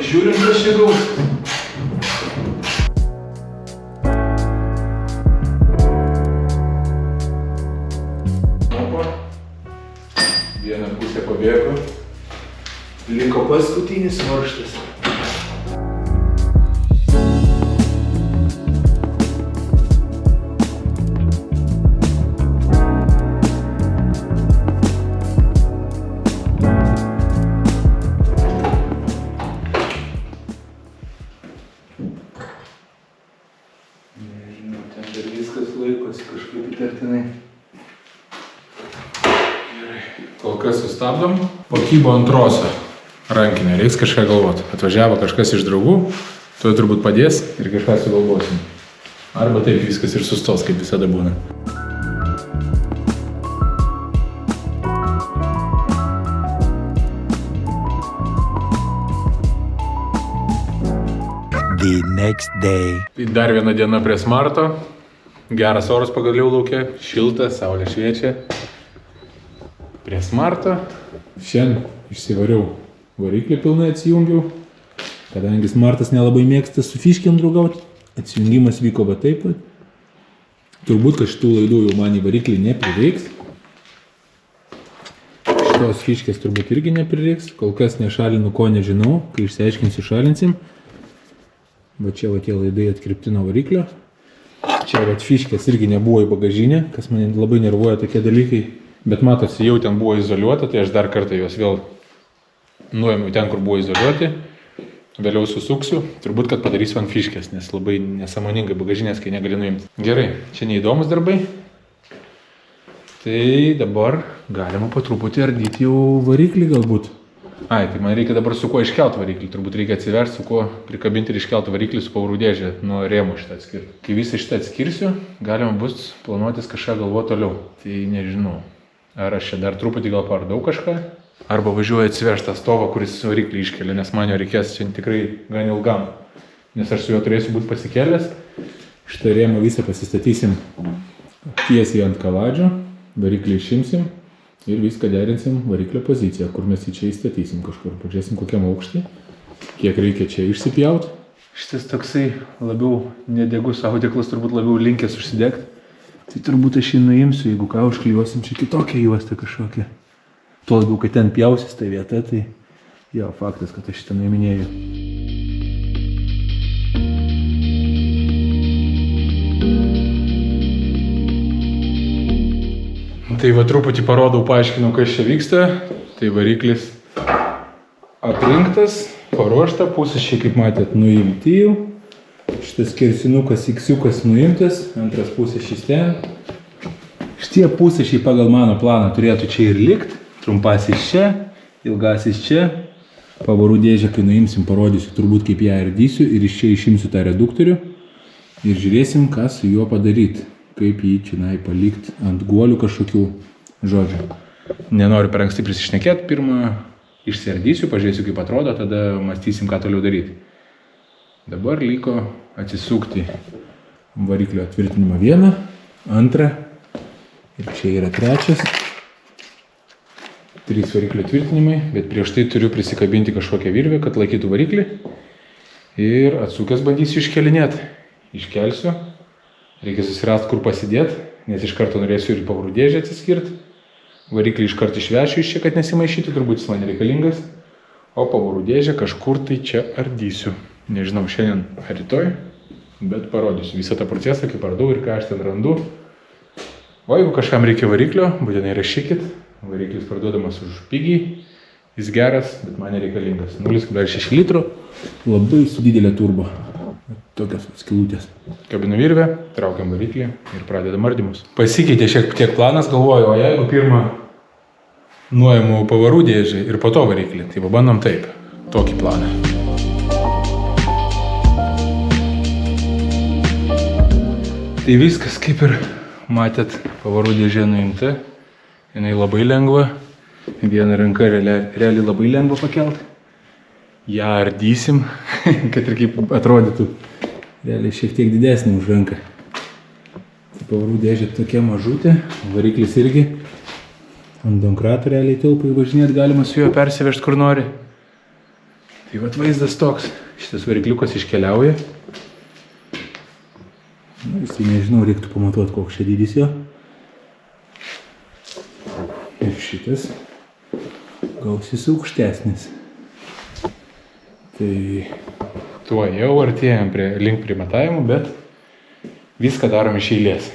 Žiūrim, kas čia gaus. Vieną pusę pabėgo. Liko paskutinis varžtas. Nežinau, ten dar viskas laikosi kažkaip įtartinai. Gerai. Kol kas sustabdom. Pakybo antrosio rankinė, reiks kažką galvoti. Atvažiavo kažkas iš draugų, tuoj turbūt padės ir kažką sugalvosim. Arba taip viskas ir sustos, kaip visada būna. The next day. Tai dar viena diena prie Smarto. Geras oras pagaliau laukia, šiltas, saulė šviečia. Prie Smarto. Šiandien išsivariau variklį pilnai atsijungiau. Kadangi Smartas nelabai mėgsta su fiškėm draugauti, atsijungimas vyko va taip pat. Turbūt, kad šitų laidų jau man į variklį neprireiks. Šitos fiškės turbūt irgi neprireiks. Kol kas nešalinu, ko nežinau. Kai išsiaiškinsiu, šalinsim. Va čia va tie laidai atkirpti nuo variklio. Čia va fiškės irgi nebuvo į bagažinę, kas mane labai nervuoja tokie dalykai. Bet matosi, jau ten buvo izoliuota, tai aš dar kartą juos vėl nuėmiau ten, kur buvo izoliuoti. Vėliau susuksiu. Turbūt, kad padarysiu ant fiškės, nes labai nesąmoningai bagažinės, kai negali nuimti. Gerai, čia neįdomus darbai. Tai dabar galima po truputį ardyti jau variklį galbūt. Ai, tai man reikia dabar su kuo iškelti variklį. Turbūt reikia atsiversti, su kuo prikabinti ir iškelti variklį su pavarų dėžė nuo rėmų šitą atskirti. Kai visą šitą atskirsiu, galima bus planuotis kažką galvoti toliau. Tai nežinau, ar aš čia dar truputį gal pardau kažką, arba važiuoju atsivežti tą stovą, kuris variklį iškelia, nes man jo reikės čia tikrai gan ilgam. Nes aš su juo turėsiu būti pasikėlęs. Šitą rėmą visą pasistatysim tiesiai ant kaladžio, variklį išimsim. Ir viską derinsim variklio poziciją, kur mes jį čia įstatysim kažkur. Pažiūrėsim kokiam aukštį, kiek reikia čia išsipjauti. Šitas toksai labiau nedegus audeklas, turbūt labiau linkęs užsidegti. Tai turbūt aš jį nuimsiu, jeigu ką užklijuosim čia kitokią juostą kažkokią. Tuo labiau, kad ten pjausis ta vieta, tai jo, faktas, kad aš šitą nuiminėjau. Tai va truputį parodau, paaiškinau, kas čia vyksta. Tai variklis atrinktas, paruošta, pusryčiai, kaip matėt, nuimti jau. Šitas kersinukas, iksiukas nuimtas, antras pusryčiais ten. Šitie pusryčiai pagal mano planą turėtų čia ir likti. Trumpasis čia, ilgasis čia. Pavarų dėžę, kai nuimsim, parodysiu turbūt, kaip ją ardysiu ir iš čia išimsiu tą reduktorių. Ir žiūrėsim, ką su juo padaryti. Kaip jį čia palikti ant guolių kažkokių žodžių. Nenoriu per anksti prisišnekėti, pirmą išsiardysiu, pažiūrėsiu kaip atrodo, tada mąstysim, ką toliau daryti. Dabar liko atsisukti variklio tvirtinimą vieną, antrą ir čia yra trečias. 3 variklio tvirtinimai, bet prieš tai turiu prisikabinti kažkokią virvę, kad laikytų variklį ir atsukęs bandysiu iškelinėti. Iškelsiu. Reikia susirasti, kur pasidėti, nes iš karto norėsiu ir pavarų dėžę atsiskirti. Variklį iš karto išvešiu iš čia, kad nesimaišytų, turbūt jis man reikalingas. O pavarų dėžę kažkur tai čia ardysiu. Nežinau, šiandien ar rytoj, bet parodysiu visą tą procesą, kaip ardau ir ką aš ten randu. O jeigu kažkam reikia variklio, būtinai rašykit. Variklis parduodamas už pigiai. Jis geras, bet man nereikalingas. 0,6 litrų. Labai su didelė turbo. Tokios skilutės. Kabinu virvę, traukiam variklį ir pradedam ardymus. Pasikeitė šiek tiek planas, galvoju, o jeigu pirmą nuėmu pavarų dėžę ir po to variklį, tai pabandom taip, tokį planą. Tai viskas, kaip ir matėt, pavarų dėžė nuimta, jinai labai lengva, viena ranka realiai labai lengva pakelti. Ja ardysim, kad ir kaip atrodytų. Realiai šiek tiek didesnė už ranką. Pavarų dėžė tokia mažutė, variklis irgi. Ant domkrato realiai tilpai važinėti galima su juo persivežti kur nori. Tai vat vaizdas toks. Šitas varikliukas iškeliauja. Nu, jisai nežinau, reiktų pamatuoti, koks čia dydis jo. Ir šitas gausis aukštesnis. Tai tuo jau artėjom link primatavimų, bet viską darom iš eilės.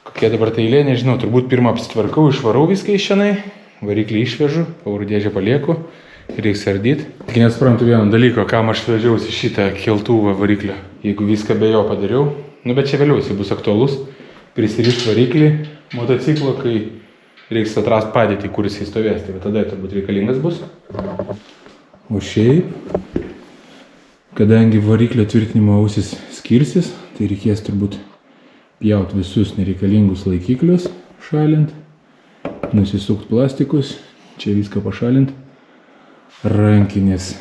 Kokie dabar tai eilė, nežinau, turbūt pirmą apsitvarkau, išvarau viską iš šiandien, variklį išvežu, pavarų dėžę palieku ir reiks ardyti. Tik nesuprantu vieno dalyko, kam aš vežiausi šitą keltuvą variklio, jeigu viską be jo padariau. Nu, bet čia vėliau jis bus aktualus, prisirišt variklį motociklo, kai reiks atrast padėtį, kur jis stovės, tai tada turbūt reikalingas bus. O šiaip, kadangi variklio tvirtinimo ausis skirsis, tai reikės turbūt pjaut visus nereikalingus laikiklius, šalint, nusisukt plastikus, čia viską pašalint. Rankinis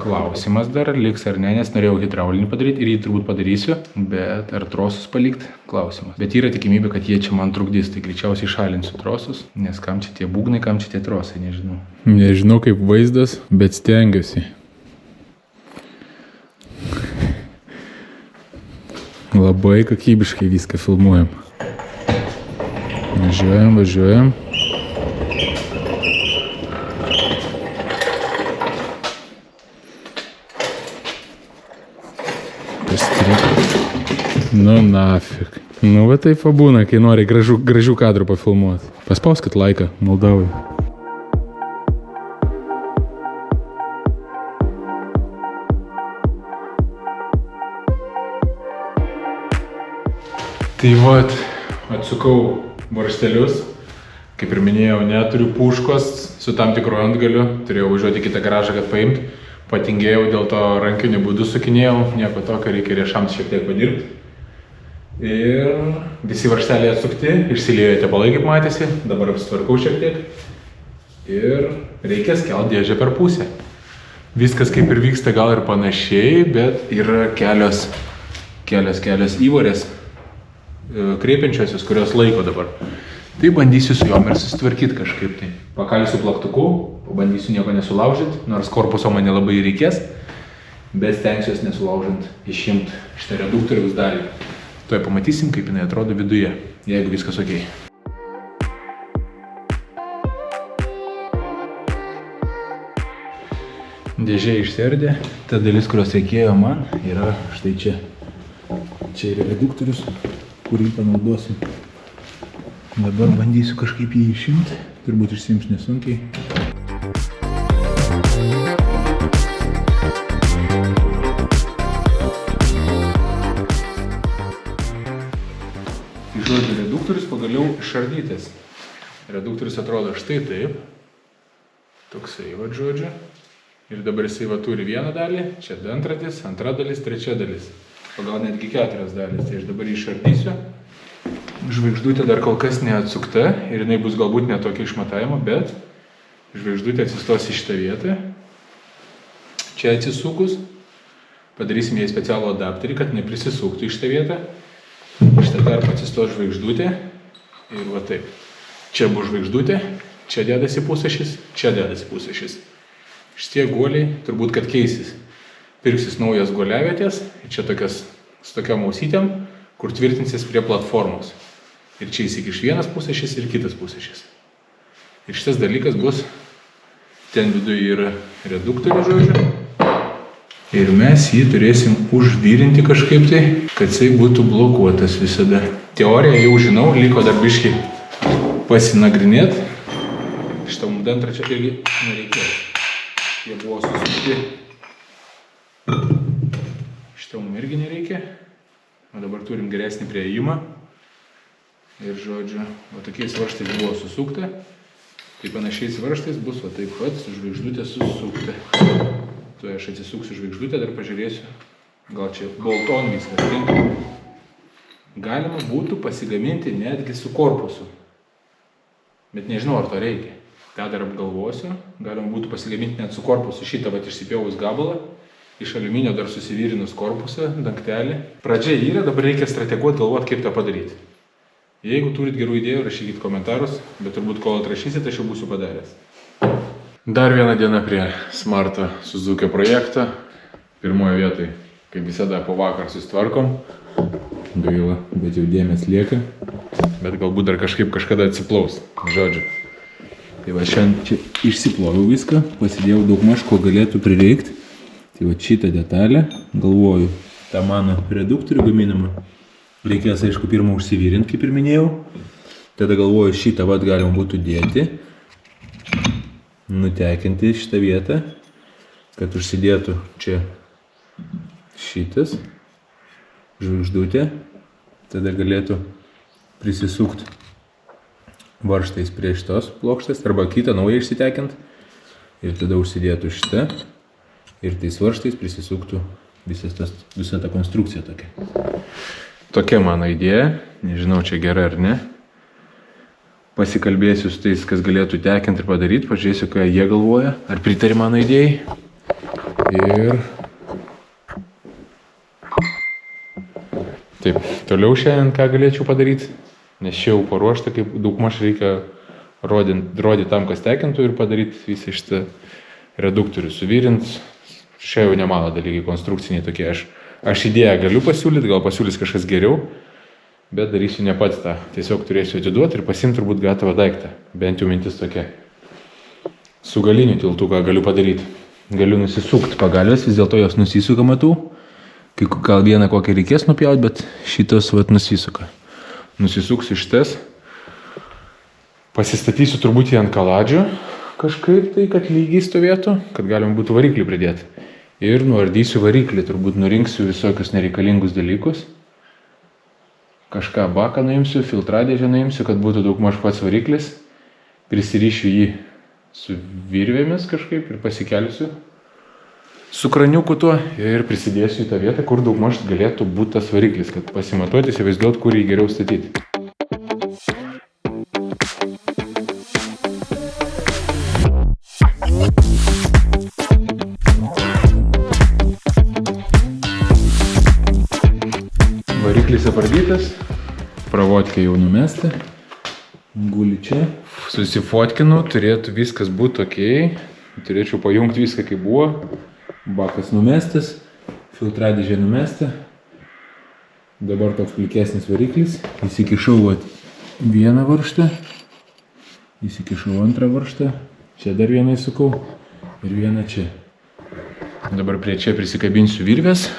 klausimas dar liks ar ne, nes norėjau hidraulinį padaryti ir jį turbūt padarysiu, bet ar trosus palikt, klausimas. Bet yra tikimybė, kad jie čia man trukdys, tai greičiausiai šalinsiu trosus, nes kam čia tie būgnai, kam čia tie trosai, nežinau. Nežinau kaip vaizdas, bet stengiuosi. Labai kokybiškai viską filmuojam. Važiuojam. Nu nafik. Nu va taip pabūna, kai nori gražių kadrų pafilmuoti. Paspauskit laiką, Moldavai. Tai vat, atsukau varžtelius. Kaip ir minėjau, neturiu puškos su tam tikru antgaliu. Turėjau važiuoti kitą garažą, kad paimt. Patingėjau, dėl to rankiniu būdu sukinėjau. Nieko tokio, reikia riešams šiek tiek padirbti. Ir visi varžteliai atsukti, išsiliejo tepalai, kaip matėsi. Dabar apsitvarkau šiek tiek. Ir reikia skelt dėžę per pusę. Viskas kaip ir vyksta gal ir panašiai, bet yra kelios įvorės kreipiančiosios, kurios laiko dabar. Tai bandysiu su jom ir susitvarkyti kažkaip tai. Pakalsiu plaktuku, pabandysiu nieko nesulaužyti, nors korpuso man nelabai reikės, bet stengsiuos nesulaužant išimti šitą reduktoriaus dalį. Tuoj pamatysim, kaip jinai atrodo viduje, jeigu viskas ok. Dėžė išsiardė, ta dalis, kurios reikėjo man, yra štai čia. Čia yra reduktorius, kurį panaudosim. Dabar bandysiu kažkaip jį išimti, turbūt išsiims nesunkiai. Žodžiu, reduktorius pagaliau išardytas. Reduktorius atrodo štai taip. Toksai va žodžiu. Ir dabar jisai va turi vieną dalį, čia dantratis, antra dalis, trečia dalis. O gal netgi 4 dalis. Tai aš dabar jį išardysiu. Žvaigždutė dar kol kas neatsukta ir jinai bus galbūt netokia išmatavimo, bet žvaigždutė atsistos į šitą vietą. Čia atsisukus padarysim jai specialų adapterį, kad neprisisuktų į šitą vietą. Šitą tarp atsistos žvaigždutė ir va taip. Čia bus žvaigždutė, čia dedasi pusašis, čia dedasi pusašis. Šitie guoliai turbūt kad keisis. Pirksis naujas guoliavietės, čia tokias su tokiom ausytėm, kur tvirtinsis prie platformos. Ir čia įsikiš vienas pusašis ir kitas pusašis. Ir šitas dalykas bus, ten viduje yra reduktorių žodžiu. Ir mes jį turėsim užvirinti kažkaip tai, kad jisai būtų blokuotas visada. Teoriją jau žinau, liko dar biškį pasinagrinėti. Šitą mums dantrą čia irgi nereikėjo. Jie buvo susukti. Šitą mums irgi nereikia. O dabar turim geresnį prieėjimą. Ir žodžiu, o tokiais varžtais buvo susukta. Tai panašiais varžtais bus va taip pat su žvaigždutė susukta. Tuo aš atsisuksiu žvaigždutę, dar pažiūrėsiu. Gal čia bolt-on viskas tinka. Galima būtų pasigaminti netgi su korpusu. Bet nežinau, ar to reikia. tą dar apgalvosiu. Galima būtų pasigaminti net su korpusu šitą vat išsipjovus gabalą. Iš aliuminio dar susivirinus korpusą, dangtelį. Pradžia yra, dabar reikia strateguoti, galvoti, kaip tą padaryti. Jeigu turit gerų idėjų, rašykit komentarus, bet turbūt kol atrašysit, aš jau būsiu padaręs. Dar viena diena prie Smarto Suzuki projekto. Pirmoje vietoje, kaip visada, po vakar susitvarkom. Gaila, bet jau dėmesys lieka. Bet galbūt dar kažkada atsiplaus. Žodžiu. Tai va, šiandien čia išsiploviau viską, pasidėjau daugmaž, ko galėtų prireikti. Tai va, šitą detalę, galvoju, tą mano reduktorių gaminamą. Reikės, aišku, pirmą užsivyrinti, kaip ir minėjau. Tada galvoju, šitą vat galima būtų dėti. Nutekinti šitą vietą, kad užsidėtų čia šitas žvaigždutė. Tada galėtų prisisukti varžtais prie šitos plokštės arba kitą naują išsitekint. Ir tada užsidėtų šitą ir tais varžtais prisisuktų visa ta konstrukcija tokia. Tokia mano idėja. Nežinau, čia gera ar ne. Pasikalbėsiu su tais, kas galėtų tekinti ir padaryti, pažiūrėsiu, ką jie galvoja, ar pritarė mano idėjai. Ir taip, toliau šiandien ką galėčiau padaryti, nes čia jau paruošta, kaip daugmaž reikia rodyti tam, kas tekintų ir padaryti visą šitą reduktorių, suvirint. Čia jau ne mano dalykai, konstrukciniai tokie. Aš idėją galiu pasiūlyti, gal pasiūlys kažkas geriau. Bet darysiu ne pats tą. Tiesiog turėsiu atiduoti ir pasimti turbūt gatavą daiktą. Bent jau mintis tokia. Su galiniu tiltuką galiu padaryti. Galiu nusisukti pagalvės, vis dėlto jos nusisuka, matau. Gal vieną kokią reikės nupjauti, bet šitos vat nusisuka. Nusisuksiu šitas. Pasistatysiu turbūt jį ant kaladžio kažkaip tai, kad lygiai stovėtų, kad galima būtų variklį pridėti. Ir nuardysiu variklį, turbūt nurinksiu visokius nereikalingus dalykus. Kažką baką nuimsiu, filtradėžę nuimsiu, kad būtų daugmaž pats variklis. Prisirišiu jį su virvėmis kažkaip ir pasikelsiu su kraniuku tuo ir prisidėsiu į tą vietą, kur daugmaž galėtų būti tas variklis, kad pasimatuoti, įsivaizduot, kur jį geriau statyti. Variklis apardytas, pravodkę jau numesti, guli čia. Susifotkinu, turėtų viskas būti ok, turėčiau pajungti viską kaip buvo. Bakas numestas, filtradėžė numesta. Dabar toks plikesnis variklis. Įsikišau vieną varžtą, įsikišau antrą varžtą, čia dar vieną įsukau ir vieną čia. Dabar prie čia prisikabinsiu virvės.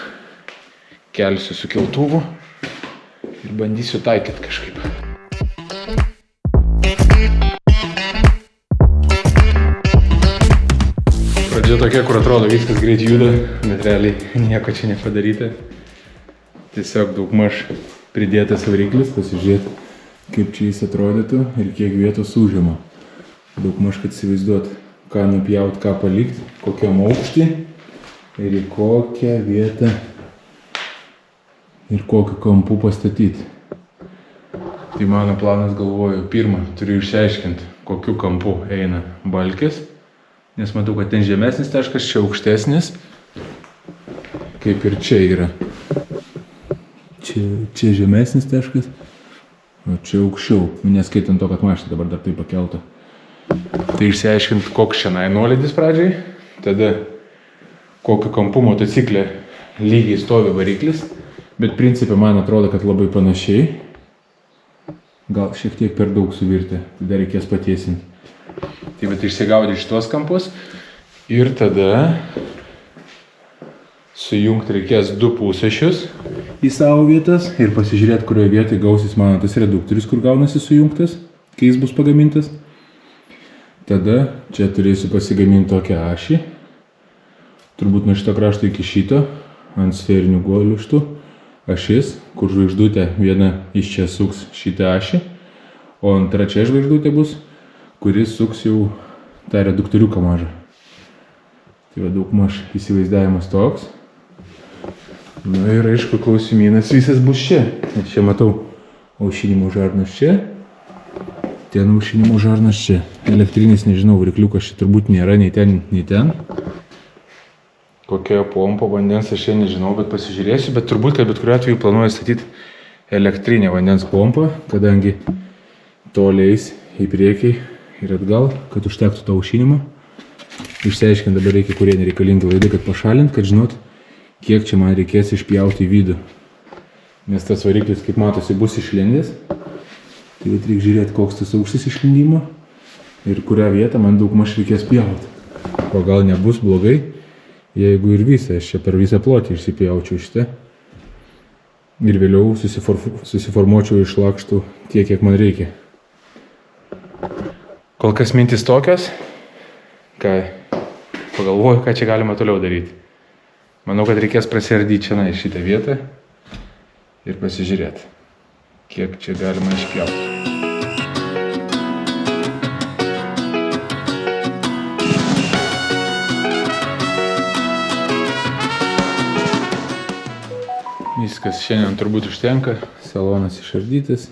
Kelsiu su keltuvu ir bandysiu taikyti kažkaip. Pradžia tokia, kur atrodo viskas greit juda, bet realiai nieko čia nepadaryta. Tiesiog daugmaž pridėtas variklis, pasižiūrėti, kaip čia jis atrodytų ir kiek vietos užima. Daugmaž, kad įsivaizduot, ką nupjaut, ką palikti, kokiam aukštį ir į kokią vietą ir kokiu kampu pastatyti. Tai mano planas, galvoju, pirmą turiu išsiaiškinti, kokiu kampu eina balkis, nes matau, kad ten žemesnis taškas, čia aukštesnis, kaip ir čia yra. Čia žemesnis taškas, o čia aukščiau, neskaitant to, kad mašina dabar dar tai pakelta. Tai išsiaiškinti, koks šiandien nuolydis pradžiai, tada kokiu kampu motociklė lygiai stovi variklis. Bet principė man atrodo, kad labai panašiai. Gal šiek tiek per daug suvirti, tai dar reikės patiesinti. Tai bet išsigaudyti šitos kampus ir tada sujungti reikės du pusėšius į savo vietas ir pasižiūrėti, kurioje vietoje gausis mano tas reduktorius, kur gaunasi sujungtas, kai jis bus pagamintas. Tada čia turėsiu pasigaminti tokią ašį. Turbūt nuo šito krašto iki šito, ant sferinių guolištų. Ašis, kur žvaigždutė viena iš čia suks šitą ašį, o antra čia žvaigždutė bus, kuris suks jau tą reduktoriuką mažą. Tai va daugmaž įsivaizdavimas toks. Nu ir aišku, klausimynas visas bus čia. Nes čia matau aušinimo žarnas čia, ten aušinimo žarnas čia. Elektrinis, nežinau, varikliukas čia turbūt nėra nei ten, nei ten. Kokia pompa vandens aš čia nežinau, bet pasižiūrėsiu, bet turbūt, kad bet kuriuo atveju planuoju statyti elektrinę vandens pompą, kadangi to leis į priekį ir atgal, kad užtektų to aušinimo. Išsiaiškinti dabar reikia, kurie nereikalingi laidai, kad pašalint, kad žinot, kiek čia man reikės išpjauti į vidų. Nes tas variklis, kaip matosi, bus išlindęs. Tai reikia žiūrėti, koks tas aukštis išlindimo ir kurią vietą man daug maž reikės pjauti. O gal nebus blogai, jeigu ir visą, aš čia per visą plotį išsipjaučiau šitą. Ir vėliau susiformuočiau iš lakštų tiek, kiek man reikia. Kol kas mintis tokios, ką pagalvoju, ką čia galima toliau daryti. Manau, kad reikės prasiardyti čia šitą vietą ir pasižiūrėti, kiek čia galima išpjauti. Viskas šiandien turbūt užtenka, salonas išardytas,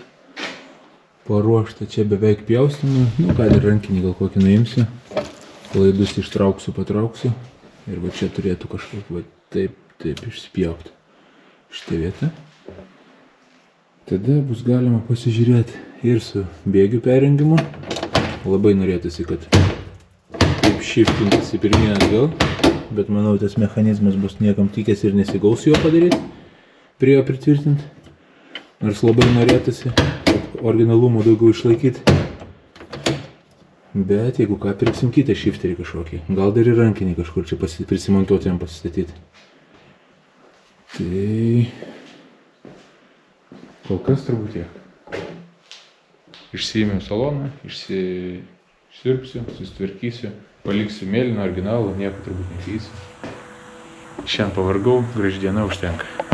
paruošta čia beveik pjaustymui, gal ir rankinį gal kokį nuimsiu, laidus ištrauksiu, patrauksiu ir va čia turėtų kažkaip va taip išspjauti šitą vietą. Tada bus galima pasižiūrėti ir su bėgių perjungimu, labai norėtųsi, kad taip šiftintasi pirmyn atgal, bet manau tas mechanizmas bus niekam tikęs ir nesigaus jo padaryti. Prie jo pritvirtinti, nors labai norėtųsi originalumų daugiau išlaikyti. Bet jeigu ką, pirksim kitą shifterį kažkokį, gal dar ir rankinį kažkur čia prisimontuoti jam pasistatyti. Tai kol kas turbūt tiek. Išsiėmiau saloną, išsirpsiu, susitvarkysiu, paliksiu mėlyną originalų, nieko turbūt nekeisiu. Šiandien pavargau, graži diena, užtenka.